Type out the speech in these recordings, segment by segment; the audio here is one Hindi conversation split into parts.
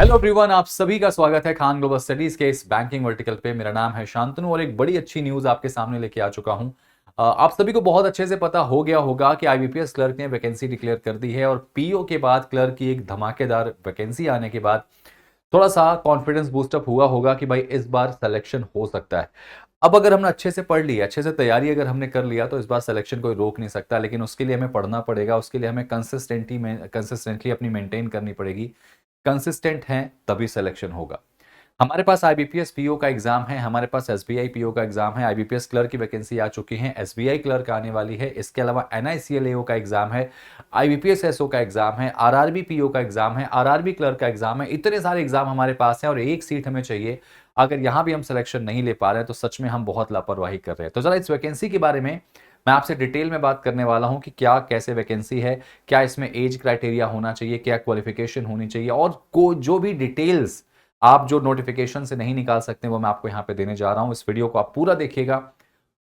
हेलो एवरीवन, आप सभी का स्वागत है खान ग्लोबल स्टडीज के इस बैंकिंग वर्टिकल पे। मेरा नाम है शांतनु और एक बड़ी अच्छी न्यूज आपके सामने लेके आ चुका हूं। आप सभी को बहुत अच्छे से पता हो गया होगा कि आईबीपीएस क्लर्क ने वैकेंसी डिक्लेयर कर दी है और पीओ के बाद क्लर्क की एक धमाकेदार वैकेंसी आने के बाद थोड़ा सा कॉन्फिडेंस बूस्टअप हुआ होगा कि भाई इस बार सिलेक्शन हो सकता है। अब अगर हमने अच्छे से पढ़ लिया, अच्छे से तैयारी अगर हमने कर लिया तो इस बार सिलेक्शन कोई रोक नहीं सकता, लेकिन उसके लिए हमें पढ़ना पड़ेगा, उसके लिए हमें कंसिस्टेंटली अपनी मेंटेन करनी पड़ेगी। कंसिस्टेंट हैं तभी सिलेक्शन होगा। हमारे पास आईबीपीएस पीओ का एग्जाम है, हमारे पास एसबीआई पीओ का एग्जाम है, आईबीपीएस क्लर्क की वैकेंसी आ चुकी है, एसबीआई क्लर्क आने वाली है, इसके अलावा एनआईसीएल एओ का एग्जाम है, आईबीपीएस एसओ का एग्जाम है, आरआरबी पीओ का एग्जाम है, आरआरबी क्लर्क का एग्जाम है। इतने सारे एग्जाम हमारे पास हैं और एक सीट हमें चाहिए। अगर यहां भी हम सिलेक्शन नहीं ले पा रहे हैं तो सच में हम बहुत लापरवाही कर रहे हैं। तो जरा इस वैकेंसी के बारे में मैं आपसे डिटेल में बात करने वाला हूं कि क्या कैसे वैकेंसी है, क्या इसमें एज क्राइटेरिया होना चाहिए, क्या क्वालिफिकेशन होनी चाहिए, और को जो भी डिटेल्स आप जो नोटिफिकेशन से नहीं निकाल सकते वो मैं आपको यहां पे देने जा रहा हूं। इस वीडियो को आप पूरा देखिएगा।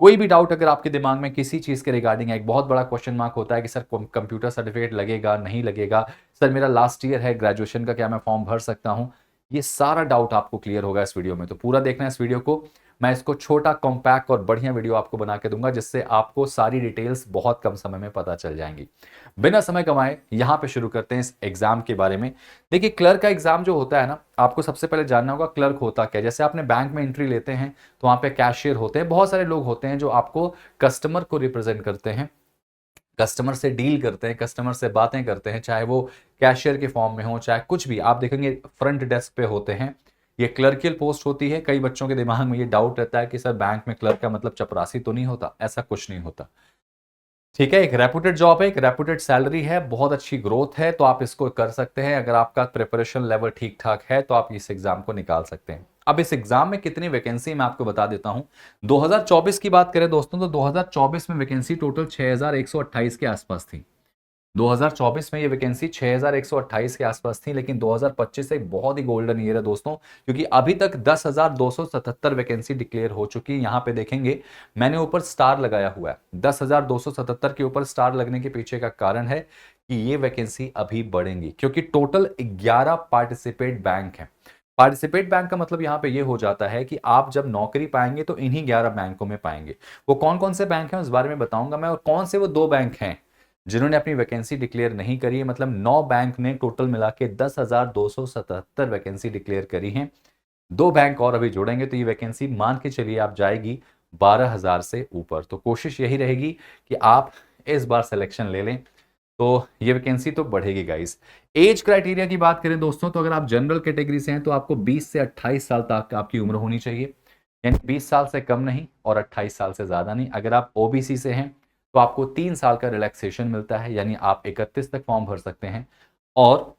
कोई भी डाउट अगर आपके दिमाग में किसी चीज के रिगार्डिंग है, एक बहुत बड़ा क्वेश्चन मार्क होता है कि सर कंप्यूटर सर्टिफिकेट लगेगा नहीं लगेगा, सर मेरा लास्ट ईयर है ग्रेजुएशन का, क्या मैं फॉर्म भर सकता हूं, ये सारा डाउट आपको क्लियर होगा इस वीडियो में। तो पूरा देखना है इस वीडियो को। मैं इसको छोटा कॉम्पैक्ट और बढ़िया वीडियो आपको बना के दूंगा जिससे आपको सारी डिटेल्स बहुत कम समय में पता चल जाएंगी। बिना समय कमाए यहां पे शुरू करते हैं इस एग्जाम के बारे में। देखिए, क्लर्क का एग्जाम जो होता है ना, आपको सबसे पहले जानना होगा क्लर्क होता क्या है। जैसे आपने बैंक में एंट्री लेते हैं तो वहां पे कैशियर होते हैं, बहुत सारे लोग होते हैं जो आपको कस्टमर को रिप्रेजेंट करते हैं, कस्टमर से डील करते हैं, कस्टमर से बातें करते हैं, चाहे वो कैशियर के फॉर्म में हो चाहे कुछ भी। आप देखेंगे फ्रंट डेस्क पे होते हैं। ये क्लर्कियल पोस्ट होती है। कई बच्चों के दिमाग में ये डाउट रहता है कि सर बैंक में क्लर्क का मतलब चपरासी तो नहीं होता, ऐसा कुछ नहीं होता। ठीक है, एक रेपुटेड जॉब है, एक रेपुटेड सैलरी है, बहुत अच्छी ग्रोथ है, तो आप इसको कर सकते हैं। अगर आपका प्रिपरेशन लेवल ठीक ठाक है तो आप इस एग्जाम को निकाल सकते हैं। अब इस एग्जाम में कितनी वैकेंसी मैं आपको बता देता हूं। 2024 की बात करें दोस्तों तो 2024 में वैकेंसी टोटल 6128 के आसपास थी। 2024 में ये वैकेंसी 6128 के आसपास थी, लेकिन 2025 एक बहुत ही गोल्डन ईयर है दोस्तों, क्योंकि अभी तक 10,277 वैकेंसी डिक्लेयर हो चुकी है। यहां पे देखेंगे मैंने ऊपर स्टार लगाया हुआ है। 10,277 के ऊपर स्टार लगने के पीछे का कारण है कि ये वैकेंसी अभी बढ़ेंगी, क्योंकि टोटल 11 पार्टिसिपेट बैंक है। पार्टिसिपेट बैंक का मतलब यहां पे ये हो जाता है कि आप जब नौकरी पाएंगे तो इन्हीं 11 बैंकों में पाएंगे। वो कौन कौन से बैंक हैं उस बारे में बताऊंगा मैं, और कौन से वो दो बैंक हैं जिन्होंने अपनी वैकेंसी डिक्लेयर नहीं करी है। मतलब 9 बैंक ने टोटल मिला के 10,277 वैकेंसी डिक्लेयर करी है। दो बैंक और अभी जोड़ेंगे तो ये वैकेंसी मान के चलिए आप जाएगी 12,000 से ऊपर। तो कोशिश यही रहेगी कि आप इस बार सिलेक्शन ले लें तो ये वैकेंसी तो बढ़ेगी गाइस। एज क्राइटेरिया की बात करें दोस्तों तो अगर आप जनरल कैटेगरी से हैं तो आपको 20 से 28 साल तक आपकी उम्र होनी चाहिए, यानी 20 साल से कम नहीं और 28 साल से ज्यादा नहीं। अगर आप ओबीसी से हैं तो आपको 3 साल का रिलैक्सेशन मिलता है, यानी आप 31 तक फॉर्म भर सकते हैं। और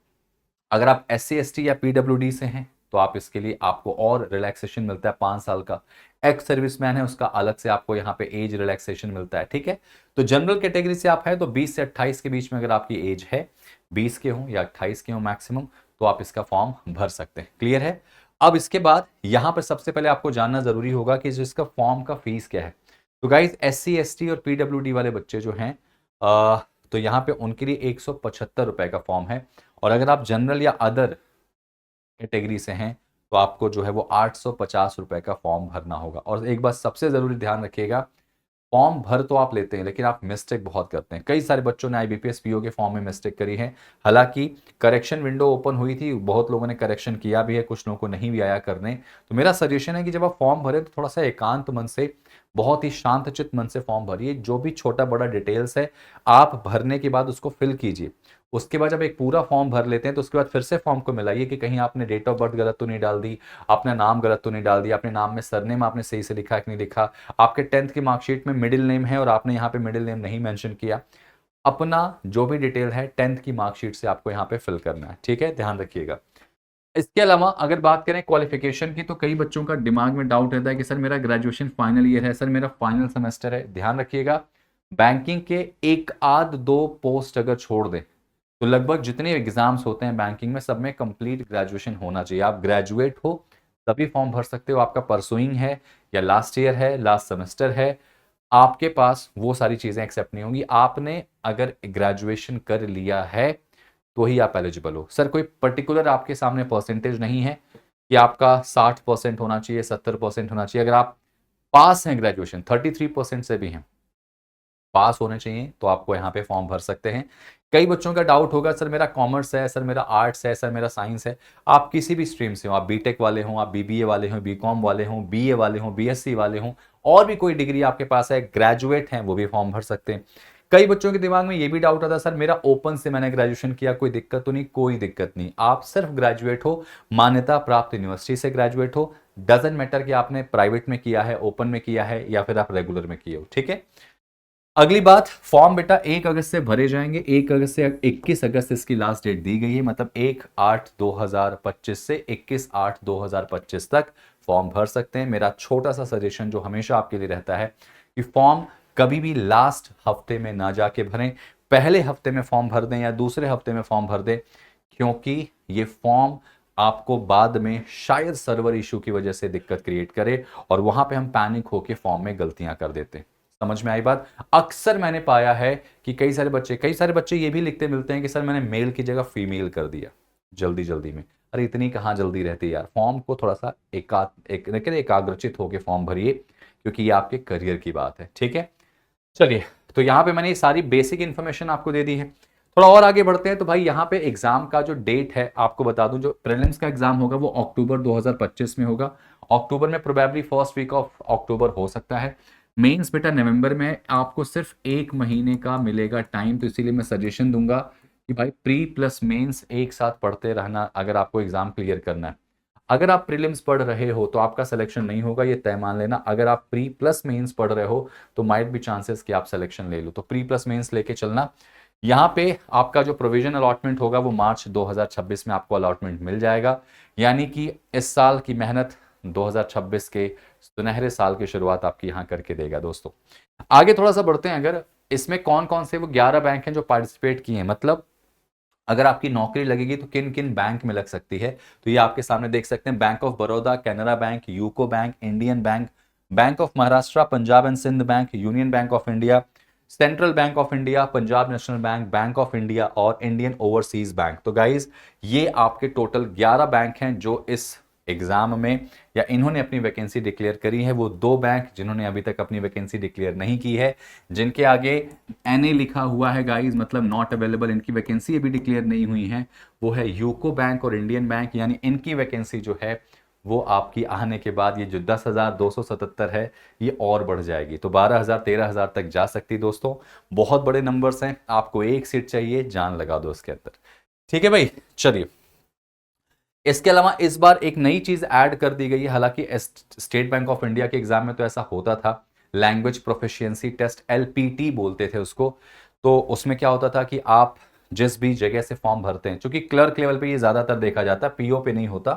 अगर आप SC ST या PWD से हैं तो आप इसके लिए आपको और रिलैक्सेशन मिलता है 5 साल का। एक्स सर्विसमैन है उसका अलग से आपको यहाँ पे एज रिलैक्सेशन मिलता है। ठीक है, तो जनरल कैटेगरी से आप है तो 20 से 28 के बीच में अगर आपकी एज है, 20 के हो या 28 के हो मैक्सिमम, तो आप इसका फॉर्म भर सकते हैं। क्लियर है। अब इसके बाद यहाँ पर सबसे पहले आपको जानना जरूरी होगा कि इसका फॉर्म का फीस क्या है। तो गाइज SC ST और PWD वाले बच्चे जो हैं तो यहाँ पे उनके लिए 175 रुपए का फॉर्म है। और अगर आप जनरल या अदर कैटेगरी से हैं तो आपको जो है वो 850 रुपए का फॉर्म भरना होगा। और एक बात सबसे जरूरी ध्यान रखिएगा, फॉर्म भर तो आप लेते हैं लेकिन आप मिस्टेक बहुत करते हैं। कई सारे बच्चों ने आईबीपीएस पीओ के फॉर्म में मिस्टेक करी है। हालांकि करेक्शन विंडो ओपन हुई थी, बहुत लोगों ने करेक्शन किया भी है, कुछ लोगों को नहीं भी आया करने। तो मेरा सजेशन है कि जब आप फॉर्म भरें तो थोड़ा सा एकांत मन से, बहुत ही शांतचित्त मन से फॉर्म भरिए। जो भी छोटा बड़ा डिटेल्स है आप भरने के बाद उसको फिल कीजिए। उसके बाद जब एक पूरा फॉर्म भर लेते हैं तो उसके बाद फिर से फॉर्म को मिलाइए कि कहीं आपने डेट ऑफ बर्थ गलत तो नहीं डाल दी, आपने नाम गलत तो नहीं डाल दिया, अपने नाम में सरनेम आपने सही से लिखा है कि नहीं लिखा, आपके 10th की मार्कशीट में मिडिल नेम है और आपने यहाँ पे मिडिल नेम नहीं मेंशन किया। अपना जो भी डिटेल है 10th की मार्कशीट से आपको यहाँ पे फिल करना है। ठीक है, ध्यान रखिएगा। इसके अलावा अगर बात करें क्वालिफिकेशन की तो कई बच्चों का दिमाग में डाउट रहता है कि सर मेरा ग्रेजुएशन फाइनल ईयर है, सर मेरा फाइनल सेमेस्टर है। ध्यान रखिएगा, बैंकिंग के एक आध दो पोस्ट अगर छोड़ दें तो लगभग जितने एग्जाम्स होते हैं बैंकिंग में सब में कंप्लीट ग्रेजुएशन होना चाहिए। आप ग्रेजुएट हो तभी फॉर्म भर सकते हो। आपका परसुइंग है या लास्ट ईयर है, लास्ट सेमेस्टर है, आपके पास वो सारी चीजें एक्सेप्ट नहीं होंगी। आपने अगर ग्रेजुएशन कर लिया है तो ही आप एलिजिबल हो। सर कोई पर्टिकुलर आपके सामने परसेंटेज नहीं है कि आपका 60% होना चाहिए, 70% होना चाहिए। अगर आप पास हैं, ग्रेजुएशन 33% से भी हैं, पास होने चाहिए, तो आपको यहाँ पे फॉर्म भर सकते हैं। कई बच्चों का डाउट होगा, सर मेरा कॉमर्स है, सर मेरा आर्ट्स है, सर मेरा साइंस है। आप किसी भी स्ट्रीम से हो, आप बीटेक वाले हों, आप बीबीए वाले हों, बीकॉम वाले हों, बीए वाले हों, बीएससी वाले हों, और भी कोई डिग्री आपके पास है, ग्रेजुएट हैं, वो भी फॉर्म भर सकते हैं। कई बच्चों के दिमाग में ये भी डाउट आता है, सर मेरा ओपन से मैंने ग्रेजुएशन किया, कोई दिक्कत तो नहीं? कोई दिक्कत नहीं, आप सिर्फ ग्रेजुएट हो, मान्यता प्राप्त यूनिवर्सिटी से ग्रेजुएट हो, डजेंट मैटर कि आपने प्राइवेट में किया है, ओपन में किया है, या फिर आप रेगुलर में किए हो। ठीक है। अगली बात, फॉर्म बेटा 1 अगस्त से भरे जाएंगे। 1 अगस्त से 21 अगस्त इसकी लास्ट डेट दी गई है, मतलब 1/8/2025 से 21/8/2025 तक फॉर्म भर सकते हैं। मेरा छोटा सा सजेशन जो हमेशा आपके लिए रहता है कि फॉर्म कभी भी लास्ट हफ्ते में ना जाके भरें, पहले हफ्ते में फॉर्म भर दें या दूसरे हफ्ते में फॉर्म भर दें, क्योंकि ये फॉर्म आपको बाद में शायद सर्वर इशू की वजह से दिक्कत क्रिएट करे और वहां पे हम पैनिक होकर फॉर्म में गलतियां कर देते हैं। समझ में आई बात? अक्सर मैंने पाया है कि कई सारे बच्चे ये भी लिखते मिलते हैं कि सर मैंने मेल की जगह फीमेल कर दिया जल्दी जल्दी में। अरे इतनी कहाँ जल्दी रहती है यार, फॉर्म को थोड़ा सा एकाग्रचित होकर फॉर्म भरिए, क्योंकि ये आपके करियर की बात है। ठीक है, चलिए, तो यहाँ पे मैंने ये सारी बेसिक इंफॉर्मेशन आपको दे दी है। थोड़ा और आगे बढ़ते हैं। तो भाई यहाँ पे एग्जाम का जो डेट है आपको बता दूं, जो प्रीलिम्स का एग्जाम होगा वो अक्टूबर 2025 में होगा। अक्टूबर में probably first week of October हो सकता है। मेंस बेटा नवंबर में। आपको सिर्फ 1 महीने का मिलेगा टाइम, तो इसीलिए मैं सजेशन दूंगा कि भाई प्री प्लस मेंस एक साथ पढ़ते रहना अगर आपको एग्जाम क्लियर करना है। अगर आप प्रीलिम्स पढ़ रहे हो तो आपका सिलेक्शन नहीं होगा, ये तय मान लेना। अगर आप प्री प्लस मेंस पढ़ रहे हो तो माइट भी चांसेस कि आप सिलेक्शन ले लो, तो प्री प्लस मेंस लेके चलना। यहाँ पे आपका जो प्रोविजन अलॉटमेंट होगा वो मार्च 2026 में आपको अलॉटमेंट मिल जाएगा, यानी कि इस साल की मेहनत 2026 के सुनहरे साल की शुरुआत आपकी यहाँ करके देगा दोस्तों। आगे थोड़ा सा बढ़ते हैं। अगर इसमें कौन कौन से वो 11 बैंक हैं जो पार्टिसिपेट किए हैं, मतलब अगर आपकी नौकरी लगेगी तो किन किन बैंक में लग सकती है, तो ये आपके सामने देख सकते हैं। Bank of Baroda, Canara bank, UCO bank, Indian bank, bank of Maharashtra, Punjab and Sind bank, union bank of India, central bank of India, Punjab national bank, bank of India और इंडियन ओवरसीज बैंक। तो गाइज ये आपके टोटल 11 बैंक हैं जो इस एग्जाम में या इन्होंने अपनी वैकेंसी डिक्लेयर करी है। वो 2 बैंक जिन्होंने अभी तक अपनी वैकेंसी डिक्लेयर नहीं की है, जिनके आगे एनए लिखा हुआ है गाइज, मतलब नॉट अवेलेबल, इनकी वैकेंसी अभी डिक्लेयर नहीं हुई है, वो है यूको बैंक और इंडियन बैंक। यानी इनकी वैकेंसी जो है वो आपकी आने के बाद ये जो 10,277 है ये और बढ़ जाएगी, तो 12,000 13,000 तक जा सकती दोस्तों। बहुत बड़े नंबर्स हैं, आपको एक सीट चाहिए, जान लगा दो उसके अंदर। ठीक है भाई, चलिए। इसके अलावा इस बार एक नई चीज ऐड कर दी गई है, हालांकि स्टेट बैंक ऑफ इंडिया के एग्जाम में तो ऐसा होता था, लैंग्वेज प्रोफिशिएंसी टेस्ट, एलपीटी बोलते थे उसको। तो उसमें क्या होता था कि आप जिस भी जगह से फॉर्म भरते हैं, क्योंकि क्लर्क लेवल पे ये ज्यादातर देखा जाता है, पीओ पे नहीं होता।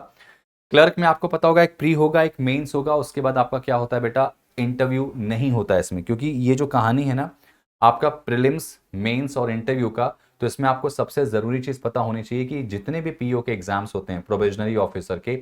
क्लर्क में आपको पता होगा एक प्री होगा, एक मेंस होगा, उसके बाद आपका क्या होता है बेटा, इंटरव्यू नहीं होता है इसमें, क्योंकि ये जो कहानी है ना आपका प्रीलिम्स, मेंस और इंटरव्यू का, तो इसमें आपको सबसे जरूरी चीज पता होनी चाहिए कि जितने भी पीओ के एग्जाम्स होते हैं, प्रोबेशनरी ऑफिसर के,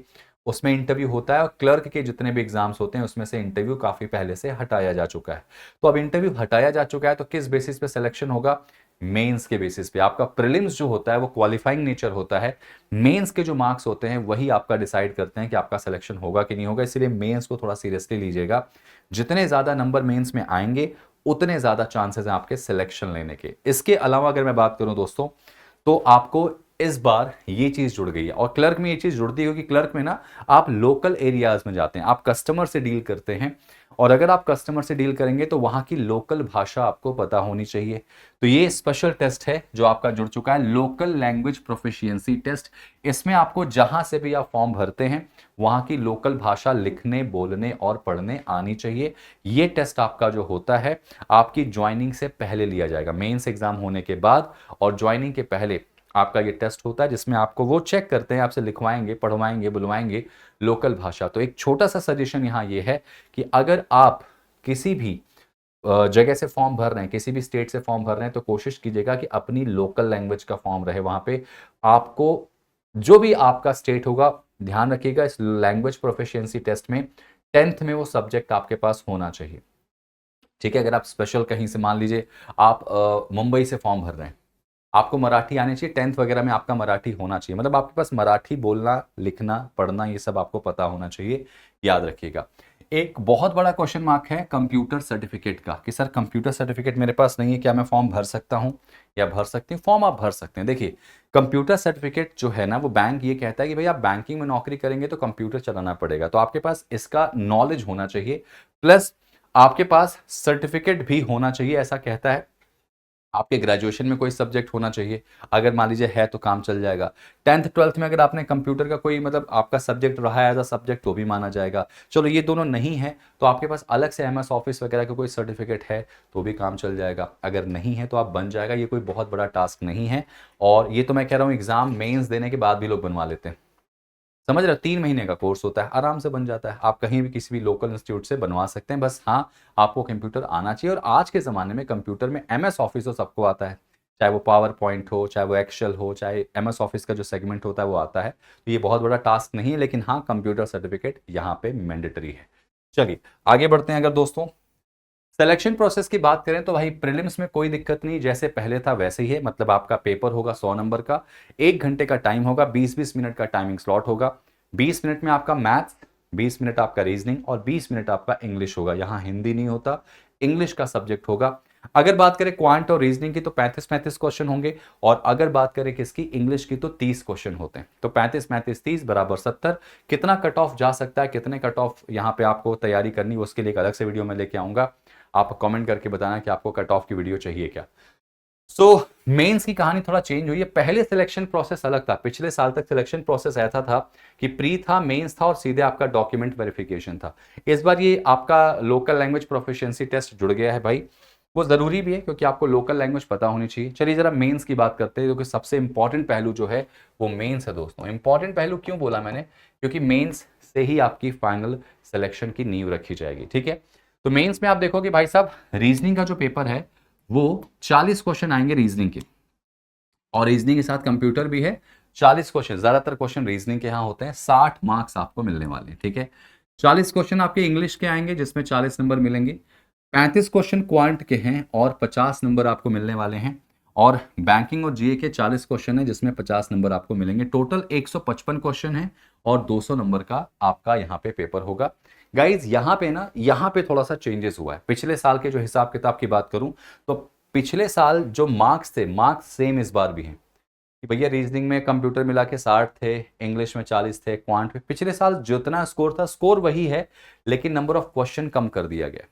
उसमें इंटरव्यू होता है, और क्लर्क के जितने भी एग्जाम्स होते हैं उसमें से इंटरव्यू काफी पहले से हटाया जा चुका है। तो अब इंटरव्यू हटाया जा चुका है, तो किस बेसिस पे सिलेक्शन होगा, मेंस के बेसिस पे। आपका प्रीलिम्स जो होता है वो क्वालिफाइंग नेचर होता है, मेंस के जो मार्क्स होते हैं वही आपका डिसाइड करते हैं कि आपका सिलेक्शन होगा कि नहीं होगा। इसलिए मेंस को थोड़ा सीरियसली लीजिएगा, जितने ज्यादा नंबर मेंस में आएंगे उतने ज्यादा चांसेस हैं आपके सिलेक्शन लेने के। इसके अलावा अगर मैं बात करूं दोस्तों, तो आपको इस बार ये चीज जुड़ गई है, और क्लर्क में ये चीज जुड़ती है क्योंकि क्लर्क में ना आप लोकल एरियाज में जाते हैं, आप कस्टमर से डील करते हैं, और अगर आप कस्टमर से डील करेंगे तो वहां की लोकल भाषा आपको पता होनी चाहिए। तो ये स्पेशल टेस्ट है जो आपका जुड़ चुका है, लोकल लैंग्वेज प्रोफिशिएंसी टेस्ट। इसमें आपको जहां से भी आप फॉर्म भरते हैं वहां की लोकल भाषा लिखने, बोलने और पढ़ने आनी चाहिए। ये टेस्ट आपका जो होता है आपकी ज्वाइनिंग से पहले लिया जाएगा, मेंस एग्जाम होने के बाद और ज्वाइनिंग के पहले आपका ये टेस्ट होता है, जिसमें आपको वो चेक करते हैं, आपसे लिखवाएंगे, पढ़वाएंगे, बुलवाएंगे लोकल भाषा। तो एक छोटा सा सजेशन यहाँ ये है कि अगर आप किसी भी जगह से फॉर्म भर रहे हैं, किसी भी स्टेट से फॉर्म भर रहे हैं, तो कोशिश कीजिएगा कि अपनी लोकल लैंग्वेज का फॉर्म रहे वहां पे। आपको जो भी आपका स्टेट होगा, ध्यान रखिएगा इस लैंग्वेज प्रोफिशिएंसी टेस्ट में 10th में वो सब्जेक्ट आपके पास होना चाहिए। ठीक है, अगर आप स्पेशल कहीं से मान लीजिए आप मुंबई से फॉर्म भर रहे हैं, आपको मराठी आनी चाहिए, 10th वगैरह में आपका मराठी होना चाहिए, मतलब आपके पास मराठी बोलना, लिखना, पढ़ना ये सब आपको पता होना चाहिए, याद रखिएगा। एक बहुत बड़ा क्वेश्चन मार्क है कंप्यूटर सर्टिफिकेट का, कि सर कंप्यूटर सर्टिफिकेट मेरे पास नहीं है, क्या मैं फॉर्म भर सकता हूं या भर सकती हूँ? फॉर्म आप भर सकते हैं। देखिए कंप्यूटर सर्टिफिकेट जो है ना, वो बैंक ये कहता है कि भाई आप बैंकिंग में नौकरी करेंगे तो कंप्यूटर चलाना पड़ेगा, तो आपके पास इसका नॉलेज होना चाहिए, प्लस आपके पास सर्टिफिकेट भी होना चाहिए, ऐसा कहता है। आपके ग्रेजुएशन में कोई सब्जेक्ट होना चाहिए, अगर मान लीजिए है तो काम चल जाएगा। 10th 12th में अगर आपने कंप्यूटर का कोई मतलब आपका सब्जेक्ट रहा है एज अ सब्जेक्ट तो भी माना जाएगा। चलो ये दोनों नहीं है तो आपके पास अलग से एमएस ऑफिस वगैरह का कोई सर्टिफिकेट है तो भी काम चल जाएगा, अगर नहीं है तो आप बन जाएगा, ये कोई बहुत बड़ा टास्क नहीं है। और ये तो मैं कह रहा हूँ एग्जाम मेंस देने के बाद भी लोग बनवा लेते हैं, समझ रहे हो? 3 महीने का कोर्स होता है, आराम से बन जाता है, आप कहीं भी किसी भी लोकल इंस्टीट्यूट से बनवा सकते हैं, बस हाँ आपको कंप्यूटर आना चाहिए। और आज के ज़माने में कंप्यूटर में एमएस ऑफिस तो सबको आता है, चाहे वो पावर पॉइंट हो, चाहे वो एक्सेल हो, चाहे एमएस ऑफिस का जो सेगमेंट होता है वो आता है, तो ये बहुत बड़ा टास्क नहीं है, लेकिन हाँ कंप्यूटर सर्टिफिकेट यहाँ पे मैंडेटरी है। चलिए आगे बढ़ते हैं। अगर दोस्तों सिलेक्शन प्रोसेस की बात करें तो भाई प्रीलिम्स में कोई दिक्कत नहीं, जैसे पहले था वैसे ही है, मतलब आपका पेपर होगा 100 नंबर का, 1 घंटे का टाइम होगा, 20-20 मिनट का टाइमिंग स्लॉट होगा, 20 मिनट में आपका मैथ्स, 20 मिनट आपका रीजनिंग और 20 मिनट आपका इंग्लिश होगा। यहाँ हिंदी नहीं होता, इंग्लिश का सब्जेक्ट होगा। अगर बात करें क्वांट और रीजनिंग की तो 35-35 क्वेश्चन होंगे, और अगर बात करें किसकी, इंग्लिश की, तो 30 क्वेश्चन होते हैं। तो 35-35-30 बराबर 70। कितना कट ऑफ जा सकता है, कितने कट ऑफ यहाँ पे आपको तैयारी करनी, उसके लिए एक अलग से वीडियो में लेके आऊंगा, आप कमेंट करके बताना कि आपको कट ऑफ की वीडियो चाहिए क्या। सो मेंस की कहानी थोड़ा चेंज हुई है। पहले सिलेक्शन प्रोसेस अलग था, पिछले साल तक सिलेक्शन प्रोसेस ऐसा था कि प्री था, मेंस था और सीधे आपका डॉक्यूमेंट वेरिफिकेशन था। इस बार ये आपका लोकल लैंग्वेज प्रोफिशिएंसी टेस्ट जुड़ गया है भाई, वो जरूरी भी है क्योंकि आपको लोकल लैंग्वेज पता होनी चाहिए। चलिए जरा मेंस की बात करते हैं, क्योंकि सबसे इंपॉर्टेंट पहलू जो है वो मेंस है दोस्तों। इंपॉर्टेंट पहलू क्यों बोला मैंने, क्योंकि मेंस से ही आपकी फाइनल सिलेक्शन की नींव रखी जाएगी, ठीक है। तो मेंस में आप देखोगे भाई साहब, रीजनिंग का जो पेपर है वो 40 क्वेश्चन आएंगे रीजनिंग के, और रीजनिंग के साथ कंप्यूटर भी है। 40 क्वेश्चन, ज्यादातर क्वेश्चन रीजनिंग के यहाँ होते हैं, 60 मार्क्स आपको मिलने वाले हैं, ठीक है। 40 क्वेश्चन आपके इंग्लिश के आएंगे जिसमें 40 नंबर मिलेंगे, 35 क्वेश्चन क्वांट के हैं और 50 नंबर आपको मिलने वाले हैं, और बैंकिंग और जीए के 40 क्वेश्चन है जिसमें 50 नंबर आपको मिलेंगे। टोटल 155 क्वेश्चन है और 200 नंबर का आपका यहाँ पे पेपर होगा। गाइज यहाँ पे ना, यहाँ पे थोड़ा सा चेंजेस हुआ है। पिछले साल के जो हिसाब किताब की बात करूं तो पिछले साल जो मार्क्स थे, मार्क्स सेम इस बार भी हैं कि भैया रीजनिंग में कंप्यूटर मिला के 60 थे, इंग्लिश में 40 थे, क्वांट में पिछले साल जितना स्कोर था स्कोर वही है, लेकिन नंबर ऑफ क्वेश्चन कम कर दिया गया।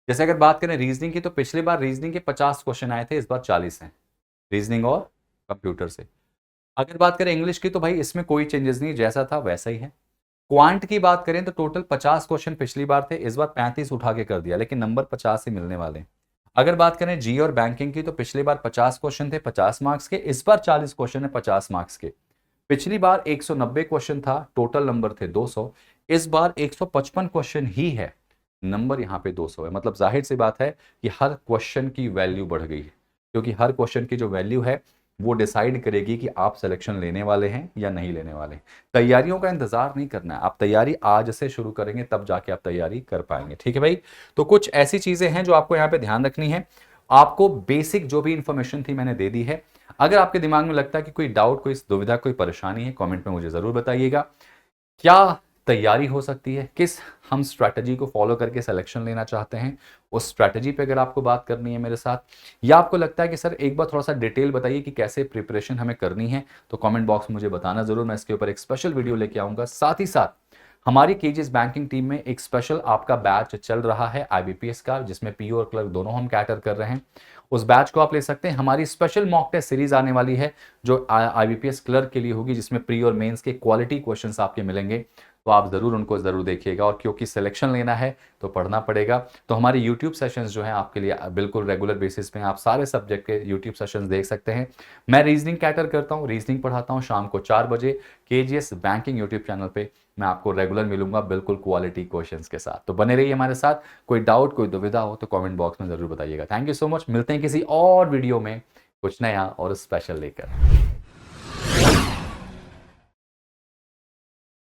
जैसे अगर बात करें रीजनिंग की तो पिछली बार रीजनिंग के 50 क्वेश्चन आए थे, इस बार 40 हैं रीजनिंग और कंप्यूटर से। अगर बात करें इंग्लिश की तो भाई इसमें कोई चेंजेस नहीं, जैसा था वैसा ही है। क्वांट की बात करें तो टोटल 50 क्वेश्चन पिछली बार थे, इस बार 35 उठा के कर दिया, लेकिन नंबर 50 ही मिलने वाले हैं। अगर बात करें जी और बैंकिंग की तो पिछली बार 50 क्वेश्चन थे 50 मार्क्स के, इस बार 40 क्वेश्चन है 50 मार्क्स के। पिछली बार 190 क्वेश्चन था, टोटल नंबर थे 200, इस बार 155 क्वेश्चन ही है, नंबर यहाँ पे 200 है। मतलब जाहिर सी बात है कि हर क्वेश्चन की वैल्यू बढ़ गई है, क्योंकि हर क्वेश्चन की जो वैल्यू है वो डिसाइड करेगी कि आप सिलेक्शन लेने वाले हैं या नहीं लेने वाले। तैयारियों का इंतजार नहीं करना है, आप तैयारी आज से शुरू करेंगे तब जाके आप तैयारी कर पाएंगे, ठीक है भाई। तो कुछ ऐसी चीजें हैं जो आपको यहाँ पे ध्यान रखनी है। आपको बेसिक जो भी इंफॉर्मेशन थी मैंने दे दी है। अगर आपके दिमाग में लगता है कि कोई डाउट, कोई दुविधा, कोई परेशानी है, कमेंट में मुझे जरूर बताइएगा। क्या तैयारी हो सकती है, किस हम स्ट्रैटेजी को फॉलो करके सिलेक्शन लेना चाहते हैं, उस स्ट्रैटेजी पे अगर आपको बात करनी है मेरे साथ, या आपको लगता है कि सर एक बार थोड़ा सा डिटेल बताइए कि कैसे प्रिपरेशन हमें करनी है, तो कमेंट बॉक्स में मुझे बताना जरूर, मैं इसके ऊपर एक स्पेशल वीडियो लेके आऊंगा। साथ ही साथ हमारी केजीएस बैंकिंग टीम में एक स्पेशल आपका बैच चल रहा है आईबीपीएस का, जिसमें पीओ और क्लर्क दोनों हम कैटर कर रहे हैं। उस बैच को आप ले सकते हैं। हमारी स्पेशल मॉक टेस्ट सीरीज आने वाली है जो आईबीपीएस क्लर्क के लिए होगी, जिसमें प्री और मेंस के क्वालिटी क्वेश्चंस आपके मिलेंगे, तो आप ज़रूर उनको ज़रूर देखिएगा। और क्योंकि सिलेक्शन लेना है तो पढ़ना पड़ेगा, तो हमारे यूट्यूब सेशंस जो हैं आपके लिए बिल्कुल रेगुलर बेसिस पे आप सारे सब्जेक्ट के यूट्यूब सेशंस देख सकते हैं। मैं रीजनिंग कैटर करता हूँ, रीजनिंग पढ़ाता हूँ शाम को 4 बजे केजीएस बैंकिंग यूट्यूब चैनल पे। मैं आपको रेगुलर मिलूंगा बिल्कुल क्वालिटी क्वेश्चंस के साथ, तो बने रहिए हमारे साथ। कोई डाउट, कोई दुविधा हो तो कमेंट बॉक्स में ज़रूर बताइएगा। थैंक यू सो मच, मिलते हैं किसी और वीडियो में कुछ नया और स्पेशल लेकर।